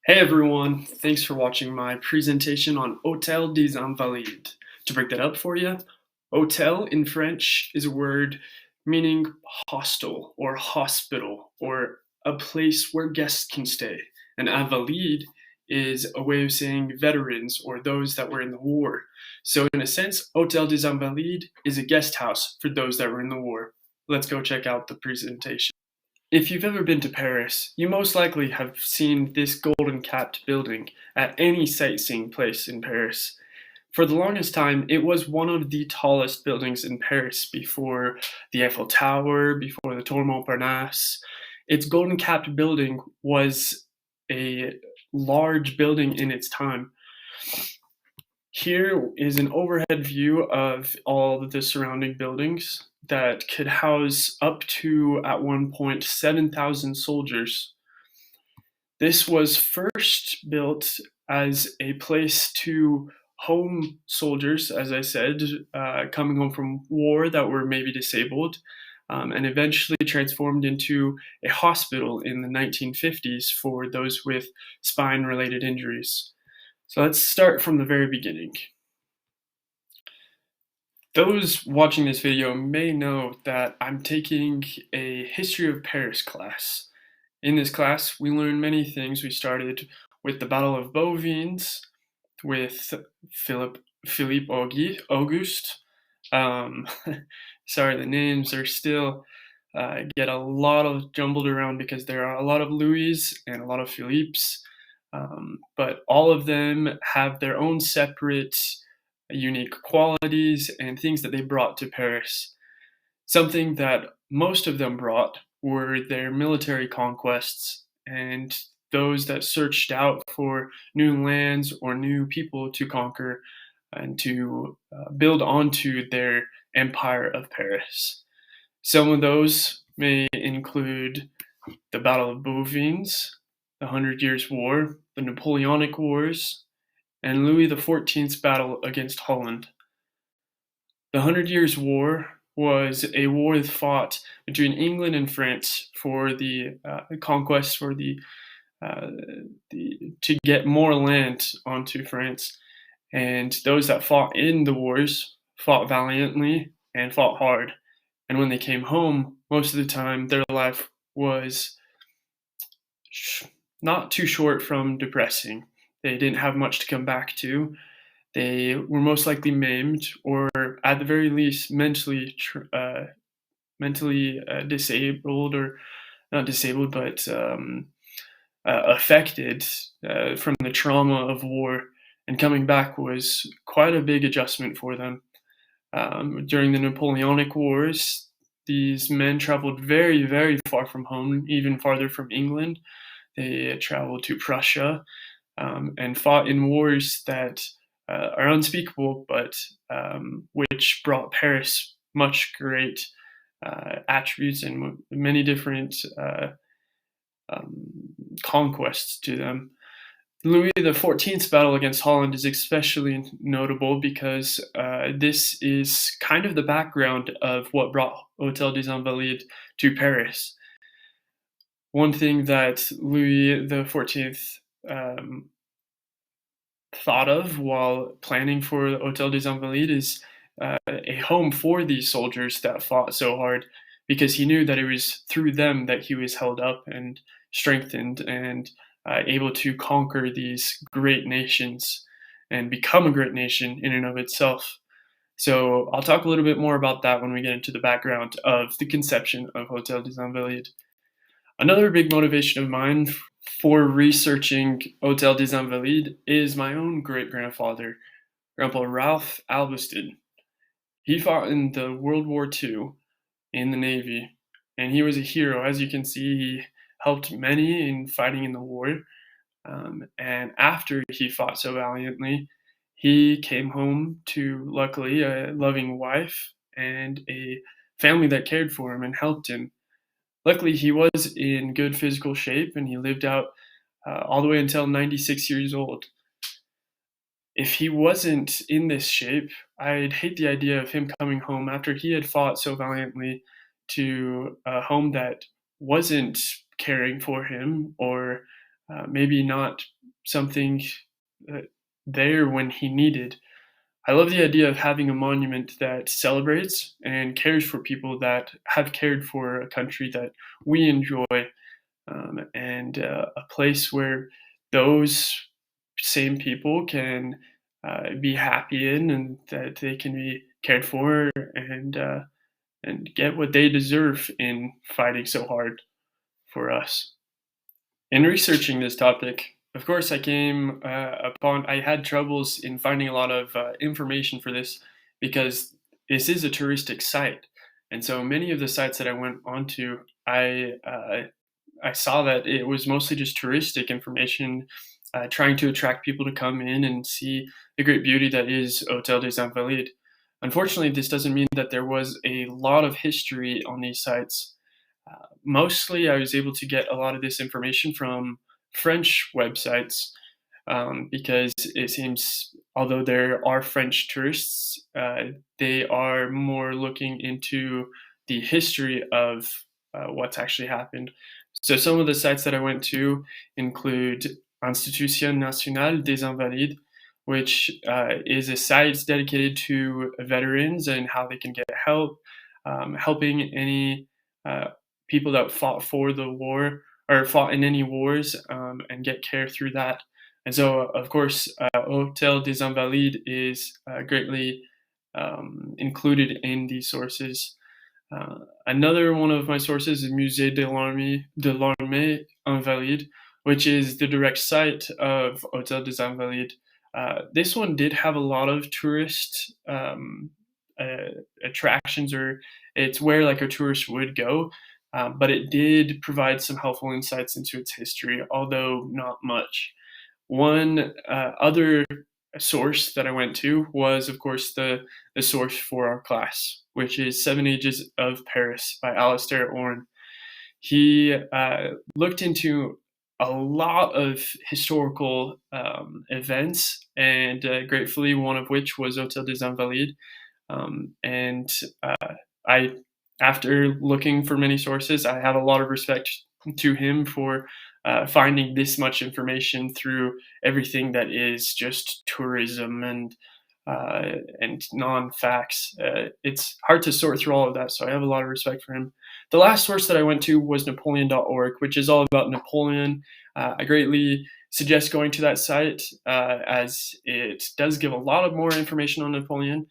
Hey everyone, thanks for watching my presentation on Hôtel des Invalides. To break that up for you, hôtel in French is a word meaning hostel or hospital or a place where guests can stay. And invalide is a way of saying veterans or those that were in the war. So in a sense, Hôtel des Invalides is a guest house for those that were in the war. Let's go check out the presentation. If you've ever been to Paris, you most likely have seen this golden-capped building at any sightseeing place in Paris. For the longest time, it was one of the tallest buildings in Paris before the Eiffel Tower, before the Tour Montparnasse. Its golden-capped building was a large building in its time. Here is an overhead view of all of the surrounding buildings that could house up to, at one point, 7,000 soldiers. This was first built as a place to home soldiers, as I said, coming home from war that were maybe disabled, and eventually transformed into a hospital in the 1950s for those with spine-related injuries. So let's start from the very beginning. Those watching this video may know that I'm taking a History of Paris class. In this class, we learn many things. We started with the Battle of Bouvines, with Philippe Auguste. Sorry, the names are still get a lot of jumbled around because there are a lot of Louis and a lot of Philippes, but all of them have their own separate unique qualities and things that they brought to Paris. Something that most of them brought were their military conquests and those that searched out for new lands or new people to conquer and to build onto their empire of Paris. Some of those may include the Battle of Bouvines, the Hundred Years' War, the Napoleonic Wars, and Louis XIV's battle against Holland. The Hundred Years' War was a war fought between England and France for the conquest for to get more land onto France. And those that fought in the wars fought valiantly and fought hard. And when they came home, most of the time their life was not too short from depressing. They didn't have much to come back to. They were most likely maimed, or at the very least, mentally disabled, or not disabled, but affected from the trauma of war. And coming back was quite a big adjustment for them. During the Napoleonic Wars, these men traveled very, very far from home, even farther from England. They traveled to Prussia and fought in wars that are unspeakable, but which brought Paris much great attributes and many different conquests to them. Louis XIV's battle against Holland is especially notable because this is kind of the background of what brought Hôtel des Invalides to Paris. One thing that Louis XIV thought of while planning for Hôtel des Invalides is a home for these soldiers that fought so hard, because he knew that it was through them that he was held up and strengthened and able to conquer these great nations and become a great nation in and of itself. So I'll talk a little bit more about that when we get into the background of the conception of Hôtel des Invalides. Another big motivation of mine for researching Hôtel des Invalides is my own great-grandfather, Grandpa Ralph Albiston. He fought in the World War II in the Navy, and he was a hero. As you can see, he helped many in fighting in the war, and after he fought so valiantly, he came home to, luckily, a loving wife and a family that cared for him and helped him. Luckily, he was in good physical shape, and he lived out all the way until 96 years old. If he wasn't in this shape, I'd hate the idea of him coming home after he had fought so valiantly to a home that wasn't caring for him, or maybe not something uh, there when he needed. I love the idea of having a monument that celebrates and cares for people that have cared for a country that we enjoy, and a place where those same people can be happy in, and that they can be cared for, and get what they deserve in fighting so hard for us. In researching this topic, of course, I had troubles in finding a lot of information for this because this is a touristic site. And so many of the sites that I went onto, I saw that it was mostly just touristic information, trying to attract people to come in and see the great beauty that is Hôtel des Invalides. Unfortunately, this doesn't mean that there was a lot of history on these sites. Mostly, I was able to get a lot of this information from French websites, because it seems, although there are French tourists, they are more looking into the history of what's actually happened. So some of the sites that I went to include Institution Nationale des Invalides, which is a site dedicated to veterans and how they can get help, helping any uh, people that fought for the war or fought in any wars, and get care through that. And so, of course, Hôtel des Invalides is greatly included in these sources. Another one of my sources is Musée de l'Armée Invalide, which is the direct site of Hôtel des Invalides. This one did have a lot of tourist attractions, or it's where like a tourist would go, but it did provide some helpful insights into its history, although not much. One other source that I went to was, of course, the source for our class, which is Seven Ages of Paris by Alastair Orne. He looked into a lot of historical events, and gratefully, one of which was Hôtel des Invalides. And I, after looking for many sources, I have a lot of respect to him for finding this much information through everything that is just tourism and non-facts. It's hard to sort through all of that, so I have a lot of respect for him. The last source that I went to was Napoleon.org, which is all about Napoleon. I greatly suggest going to that site, as it does give a lot of more information on Napoleon.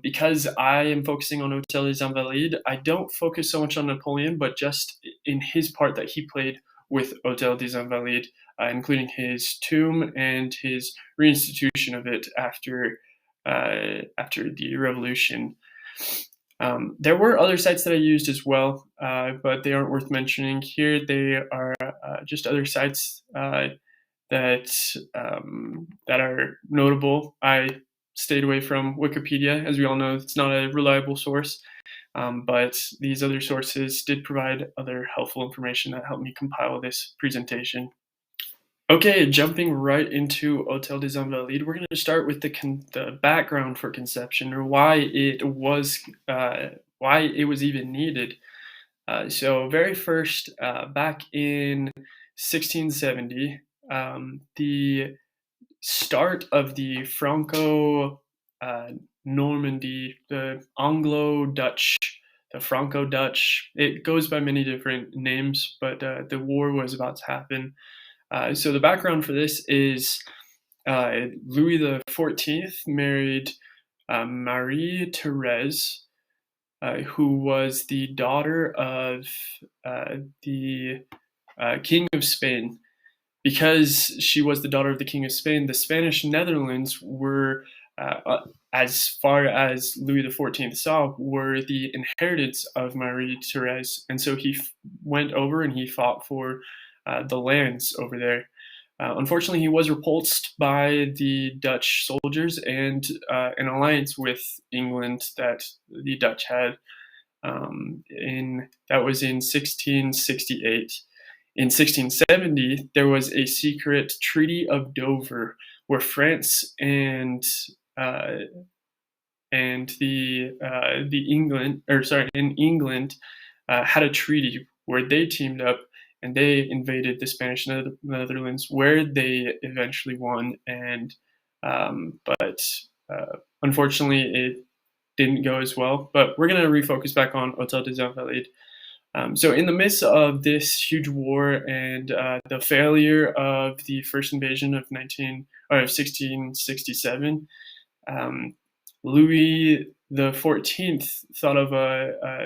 Because I am focusing on Hôtel des Invalides, I don't focus so much on Napoleon, but just in his part that he played with Hôtel des Invalides, including his tomb and his reinstitution of it after the revolution. There were other sites that I used as well, but they aren't worth mentioning here. They are just other sites that are notable. I stayed away from Wikipedia, as we all know, it's not a reliable source. But these other sources did provide other helpful information that helped me compile this presentation. Okay, jumping right into Hôtel des Invalides, we're going to start with the background for conception, or why it was even needed. So very first, back in 1670, the start of the Franco Normandy, the Anglo-Dutch, the Franco-Dutch. It goes by many different names, but the war was about to happen. So the background for this is Louis XIV married Marie Therese, who was the daughter of the King of Spain. Because she was the daughter of the King of Spain, the Spanish Netherlands were, as far as Louis XIV saw, were the inheritance of Marie Therese. And so he went over and he fought for the lands over there. Unfortunately, he was repulsed by the Dutch soldiers and an alliance with England that the Dutch had. That was in 1668. In 1670, there was a secret Treaty of Dover, where France and in England had a treaty where they teamed up and they invaded the Spanish Netherlands, where they eventually won. And but unfortunately, it didn't go as well. But we're going to refocus back on Hôtel des Invalides. So, in the midst of this huge war and the failure of the first invasion of 1667, um, Louis XIV thought of a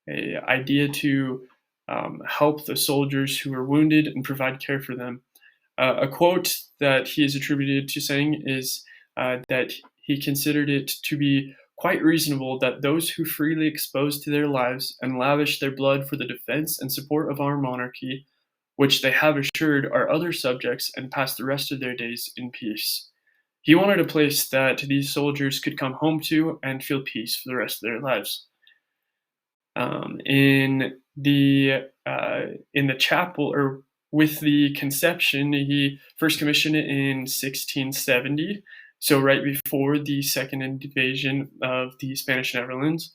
idea to help the soldiers who were wounded and provide care for them. A quote that he is attributed to saying is that he considered it to be quite reasonable that those who freely expose to their lives and lavish their blood for the defense and support of our monarchy, which they have assured our other subjects, and pass the rest of their days in peace. He wanted a place that these soldiers could come home to and feel peace for the rest of their lives. In the chapel, or with the conception, he first commissioned it in 1670, so right before the second invasion of the Spanish Netherlands.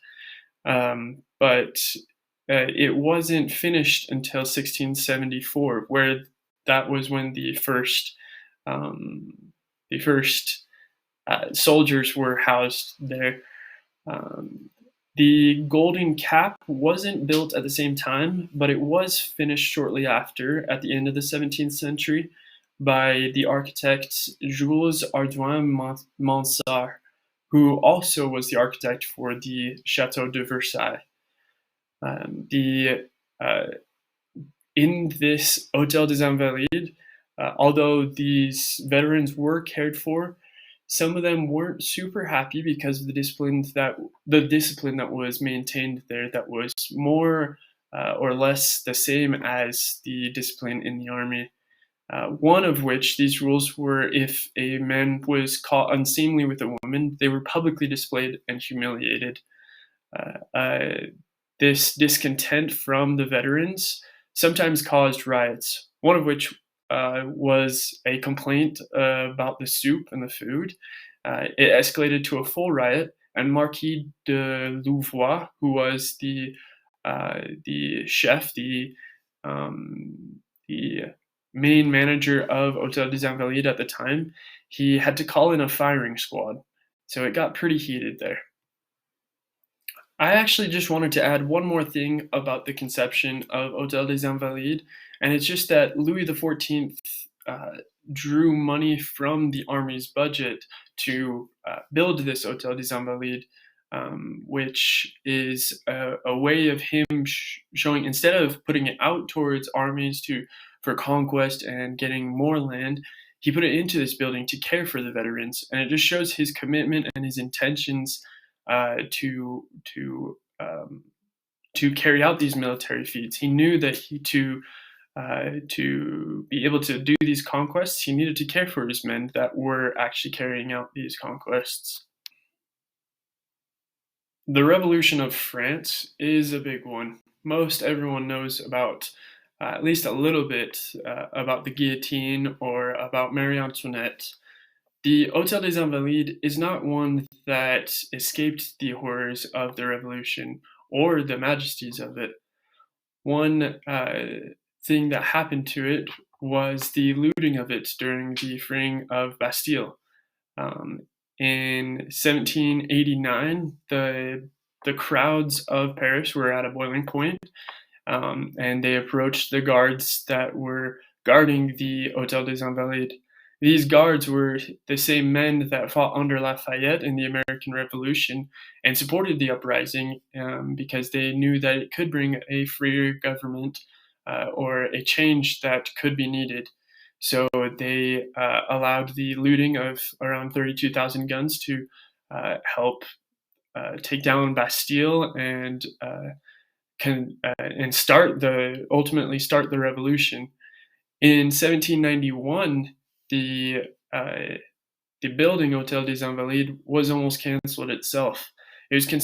But it wasn't finished until 1674, where that was when the first soldiers were housed there. Um, the Golden Cap wasn't built at the same time, but it was finished shortly after, at the end of the 17th century, by the architect Jules Ardouin Mansart, who also was the architect for the Chateau de Versailles. Uh, in this Hôtel des Invalides, although these veterans were cared for, some of them weren't super happy because of the discipline that was maintained there, that was more or less the same as the discipline in the army. One of which, these rules were, if a man was caught unseemly with a woman, they were publicly displayed and humiliated. This discontent from the veterans sometimes caused riots, one of which was a complaint about the soup and the food. It escalated to a full riot, and Marquis de Louvois, who was the chef, the main manager of Hôtel des Invalides at the time, he had to call in a firing squad. So it got pretty heated there. I actually just wanted to add one more thing about the conception of Hôtel des Invalides, and it's just that Louis XIV drew money from the army's budget to build this Hôtel des Invalides, which is a way of him showing, instead of putting it out towards armies for conquest and getting more land, he put it into this building to care for the veterans, and it just shows his commitment and his intentions to carry out these military feats. He knew that to be able to do these conquests, he needed to care for his men that were actually carrying out these conquests. The Revolution of France is a big one. Most everyone knows about, at least a little bit, about the guillotine or about Marie Antoinette. The Hôtel des Invalides is not one that escaped the horrors of the Revolution or the majesties of it. One thing that happened to it was the looting of it during the freeing of Bastille. In 1789, the crowds of Paris were at a boiling point, and they approached the guards that were guarding the Hôtel des Invalides. These guards were the same men that fought under Lafayette in the American Revolution and supported the uprising because they knew that it could bring a freer government or a change that could be needed. So they allowed the looting of around 32,000 guns to help take down Bastille and ultimately start the revolution. In 1791, the building Hôtel des Invalides was almost canceled itself. It was being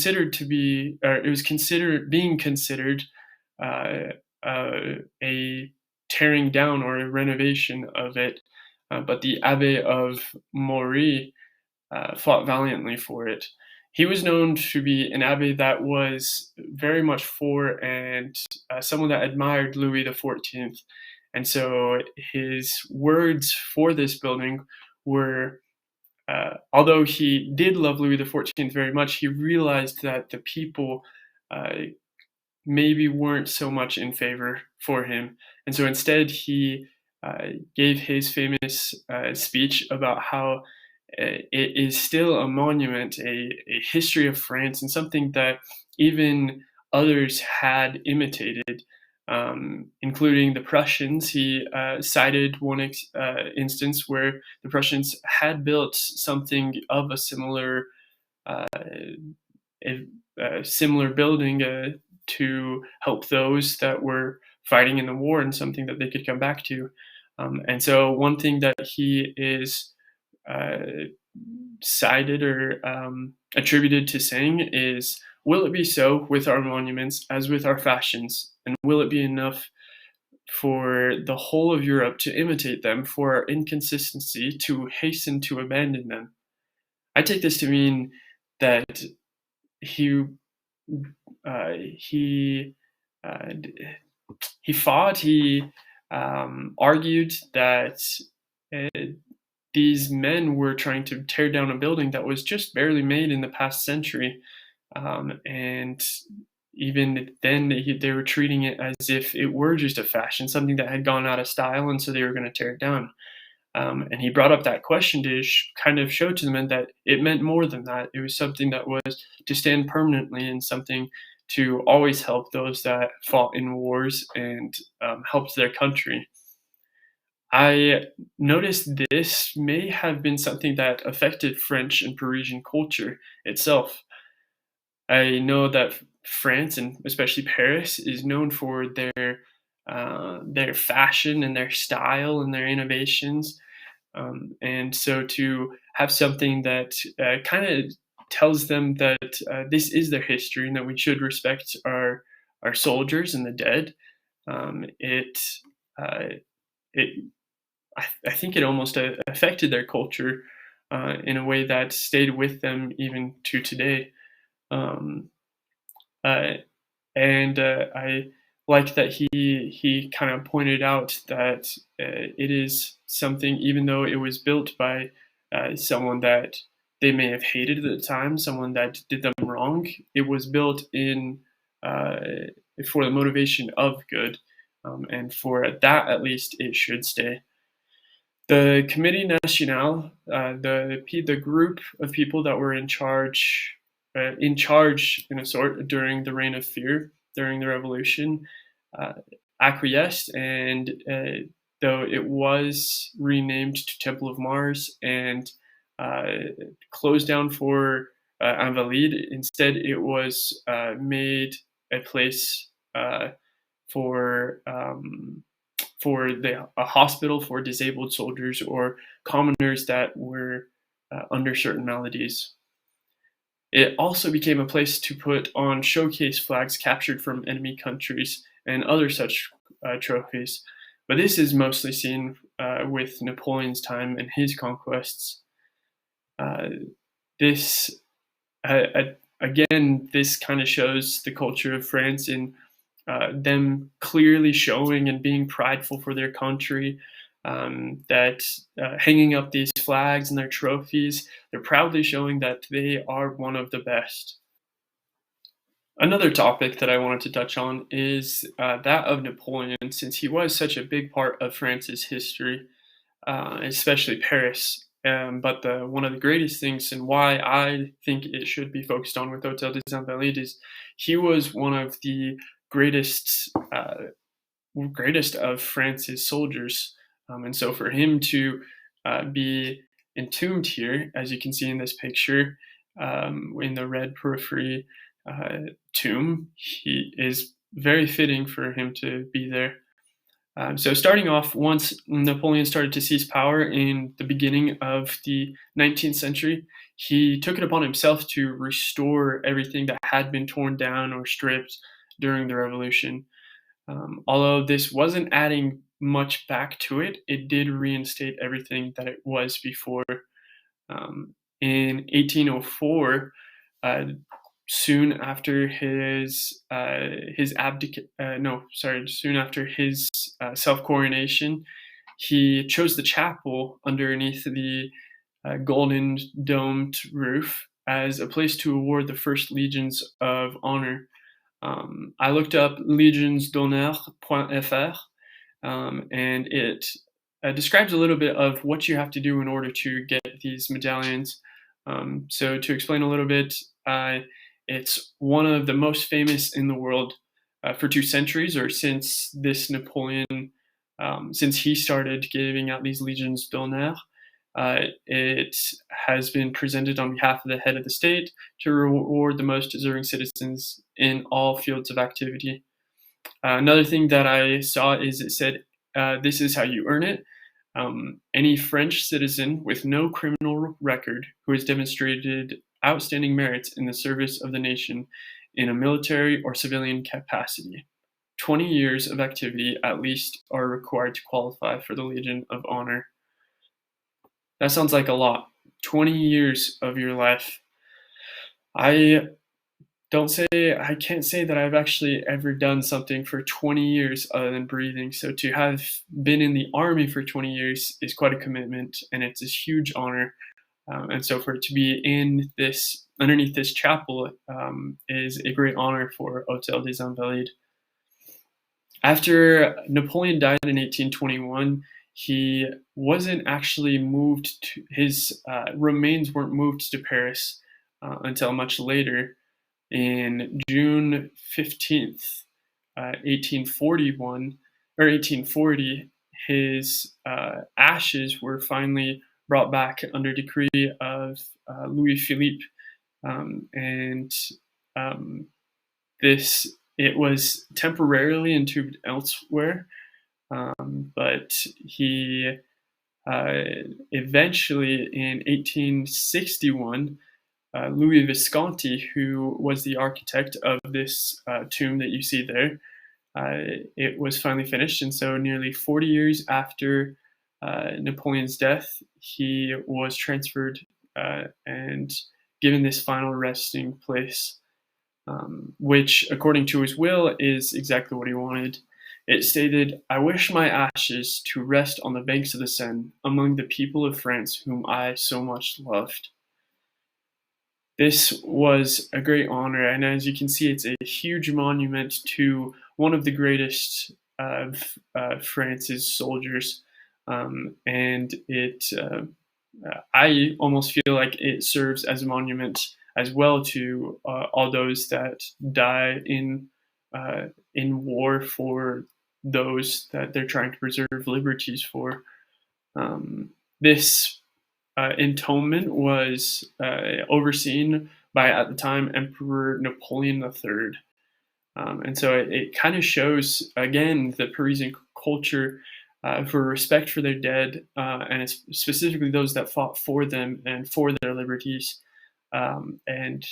considered a tearing down or a renovation of it, but the Abbé of Maury fought valiantly for it. he was known to be an abbé that was very much for and someone that admired Louis XIV. And so his words for this building were, although he did love Louis XIV very much, he realized that the people uh, maybe weren't so much in favor for him. And so instead, he gave his famous speech about how it is still a monument, a history of France, and something that even others had imitated, including the Prussians. He cited one instance where the Prussians had built something of uh, a similar building to help those that were fighting in the war and something that they could come back to. And so, one thing that he is uh, cited or attributed to saying is, "Will it be so with our monuments as with our fashions? And will it be enough for the whole of Europe to imitate them, for our inconsistency to hasten to abandon them?" I take this to mean that he he he fought. He argued that uh, these men were trying to tear down a building that was just barely made in the past century, and even then they were treating it as if it were just a fashion, something that had gone out of style, and so they were going to tear it down. And he brought up that question to kind of show to the men that it meant more than that. It was something that was to stand permanently and something to always help those that fought in wars and helped their country. I noticed this may have been something that affected French and Parisian culture itself. I know that France and especially Paris is known for their fashion and their style and their innovations, and so to have something that kind of tells them that this is their history and that we should respect our soldiers and the dead, it uh, it I think it almost affected their culture in a way that stayed with them even to today. Um, uh, and I like that he kind of pointed out that it is something, even though it was built by someone that they may have hated at the time, someone that did them wrong. It was built in uh, for the motivation of good, and for that at least it should stay. The Committee Nationale, the group of people that were in charge in a sort during the Reign of Fear, during the Revolution, uh, acquiesced, and though it was renamed to Temple of Mars and uh, closed down for Invalides, instead it was made a place for a hospital for disabled soldiers or commoners that were under certain maladies. It also became a place to put on showcase flags captured from enemy countries and other such trophies. But this is mostly seen with Napoleon's time and his conquests. Uh, this again, this kind of shows the culture of France in them clearly showing and being prideful for their country. That hanging up these flags and their trophies, they're proudly showing that they are one of the best. Another topic that I wanted to touch on is that of Napoleon, since he was such a big part of France's history, especially Paris. But one of the greatest things and why I think it should be focused on with Hotel des Invalides is he was one of the greatest greatest of France's soldiers, and so for him to be entombed here, as you can see in this picture, in the red periphery tomb, he is very fitting for him to be there. So starting off, once Napoleon started to seize power in the beginning of the 19th century, he took it upon himself to restore everything that had been torn down or stripped during the revolution. Although this wasn't adding much back to it, it did reinstate everything that it was before. In 1804, uh, soon after soon after his self coronation, he chose the chapel underneath the golden domed roof as a place to award the first legions of honor. I looked up legionsdhonneur.fr, and it describes a little bit of what you have to do in order to get these medallions. So, to explain a little bit, it's one of the most famous in the world for 2 centuries, or since this Napoleon, since he started giving out these legions d'honneur. It has been presented on behalf of the head of the state to reward the most deserving citizens in all fields of activity. Another thing that I saw is it said, this is how you earn it. Any French citizen with no criminal record who has demonstrated outstanding merits in the service of the nation in a military or civilian capacity. 20 years of activity at least are required to qualify for the Legion of Honor. That sounds like a lot. 20 years of your life. I I can't say that I've actually ever done something for 20 years other than breathing. So to have been in the army for 20 years is quite a commitment, and it's a huge honor. And so for it to be underneath this chapel, is a great honor for Hôtel des Invalides. After Napoleon died in 1821, he wasn't actually moved his remains weren't moved to Paris until much later. In June 15th, 1841 or 1840, his ashes were finally brought back under decree of Louis Philippe, and this it was temporarily entombed elsewhere, but he eventually in 1861. Louis Visconti, who was the architect of this tomb that you see there, it was finally finished. And so, nearly 40 years after Napoleon's death, he was transferred and given this final resting place, which, according to his will, is exactly what he wanted. It stated, "I wish my ashes to rest on the banks of the Seine, among the people of France whom I so much loved." This was a great honor, and as you can see, it's a huge monument to one of the greatest of France's soldiers, and I almost feel like it serves as a monument as well to all those that die in war for those that they're trying to preserve liberties for. This entombment was overseen by, at the time, Emperor Napoleon III. And so it kind of shows, again, the Parisian culture for respect for their dead, and it's specifically those that fought for them and for their liberties. And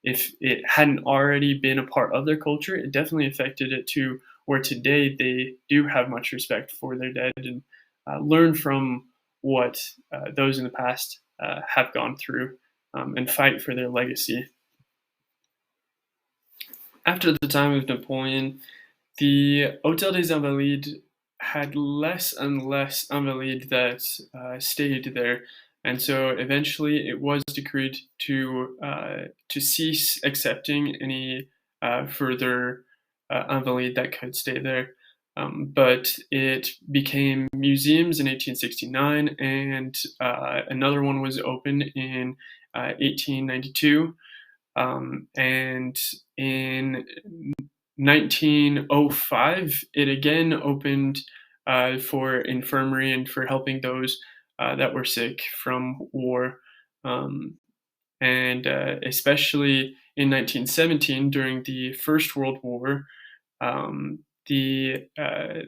if it hadn't already been a part of their culture, it definitely affected it to where today they do have much respect for their dead and learn from what those in the past have gone through, and fight for their legacy. After the time of Napoleon, the Hôtel des Invalides had less and less Invalides that stayed there, and so eventually it was decreed to cease accepting any further Invalide that could stay there. But it became museums in 1869, and another one was opened in 1892. And in 1905, it again opened for infirmary and for helping those that were sick from war. And especially in 1917, during the First World War, the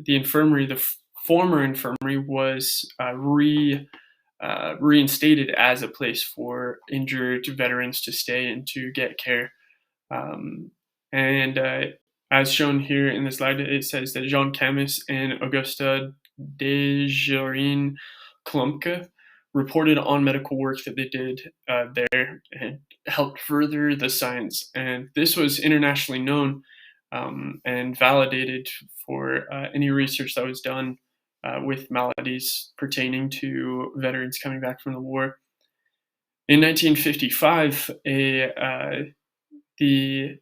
infirmary, the former infirmary, was reinstated as a place for injured veterans to stay and to get care. And as shown here in the slide, it says that Jean Camus and Augusta Desjardins Klumke reported on medical work that they did there and helped further the science. And this was internationally known and validated for any research that was done with maladies pertaining to veterans coming back from the war. In 1955, the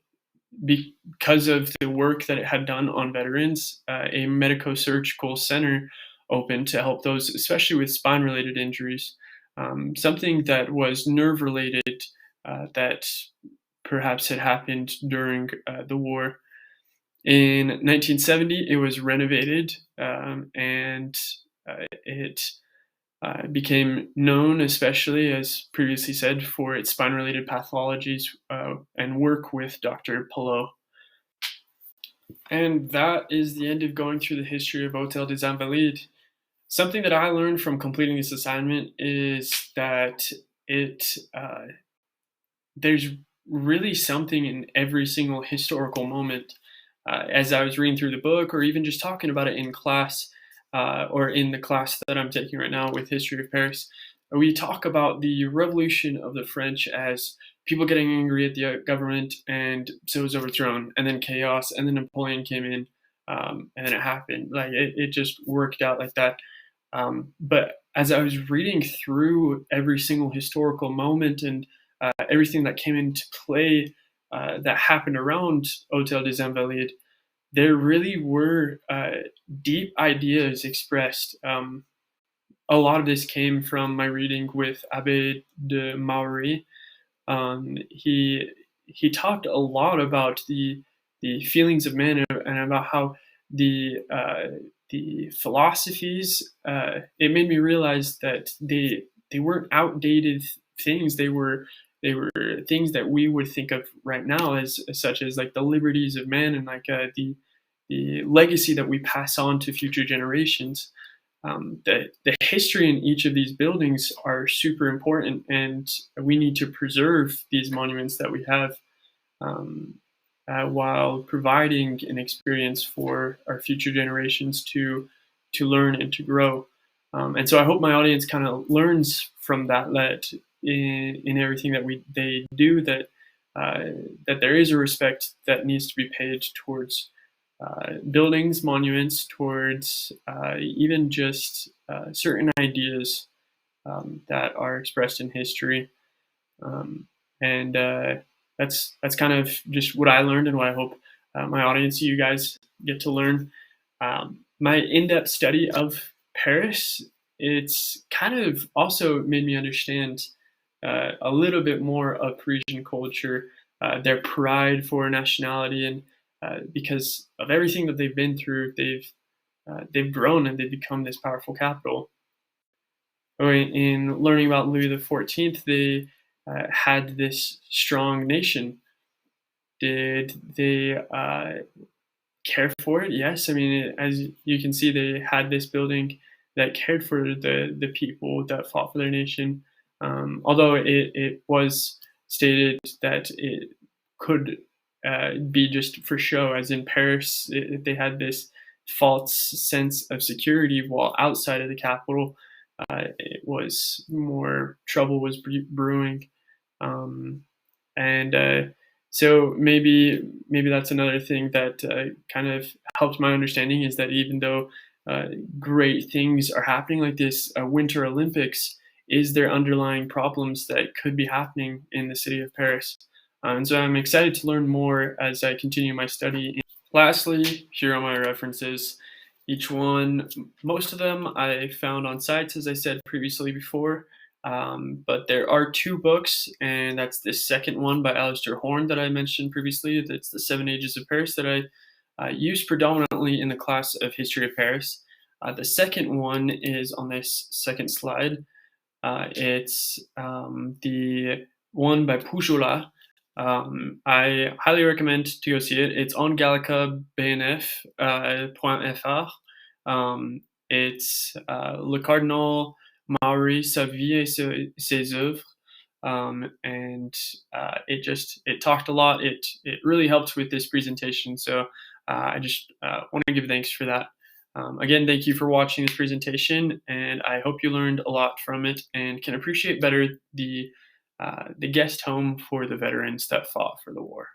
because of the work that it had done on veterans, a medico-surgical center opened to help those, especially with spine-related injuries, something that was nerve-related that perhaps had happened during the war. In 1970, it was renovated and it became known, especially as previously said, for its spine-related pathologies and work with Dr. Pelot. And that is the end of going through the history of Hôtel des Invalides. Something that I learned from completing this assignment is that there's really something in every single historical moment. As I was reading through the book, or even just talking about it in class, or in the class that I'm taking right now with History of Paris, we talk about the revolution of the French as people getting angry at the government, and so it was overthrown, and then chaos, and then Napoleon came in, and then it happened. Like it just worked out like that. But as I was reading through every single historical moment and everything that came into play that happened around Hôtel des Invalides, there really were deep ideas expressed. A lot of this came from my reading with Abbé de Maury. He talked a lot about the feelings of men and about how the philosophies. It made me realize that they weren't outdated things. They were things that we would think of right now as such as like the liberties of man and like the legacy that we pass on to future generations. The history in each of these buildings are super important, and we need to preserve these monuments that we have while providing an experience for our future generations to learn and to grow. And so I hope my audience kind of learns from that in everything that they do that that there is a respect that needs to be paid towards buildings, monuments, towards even just certain ideas that are expressed in history. And that's kind of just what I learned and what I hope my audience, you guys, get to learn. My in-depth study of Paris, it's kind of also made me understand a little bit more of Parisian culture, their pride for nationality, and because of everything that they've been through, they've grown and they've become this powerful capital. In learning about Louis XIV, they had this strong nation. Did they care for it? Yes. I mean, as you can see, they had this building that cared for the people that fought for their nation. Although it was stated that it could be just for show, as in Paris, they had this false sense of security, while outside of the capital, it was more trouble was brewing. And so maybe that's another thing that kind of helped my understanding, is that even though great things are happening, like this Winter Olympics, is there underlying problems that could be happening in the city of Paris? And so I'm excited to learn more as I continue my study. Lastly, here are my references. Each one, most of them I found on sites, as I said previously before. But there are two books, and that's the second one by Alistair Horn that I mentioned previously. That's The Seven Ages of Paris that I use predominantly in the class of History of Paris. The second one is on this second slide. It's the one by Pujola. I highly recommend to go see it. It's on gallicabnf.fr. It's Le Cardinal Maury, Sa vie et ses œuvres. And it talked a lot. It really helped with this presentation. So I just want to give thanks for that. Again, thank you for watching this presentation, and I hope you learned a lot from it and can appreciate better the guest home for the veterans that fought for the war.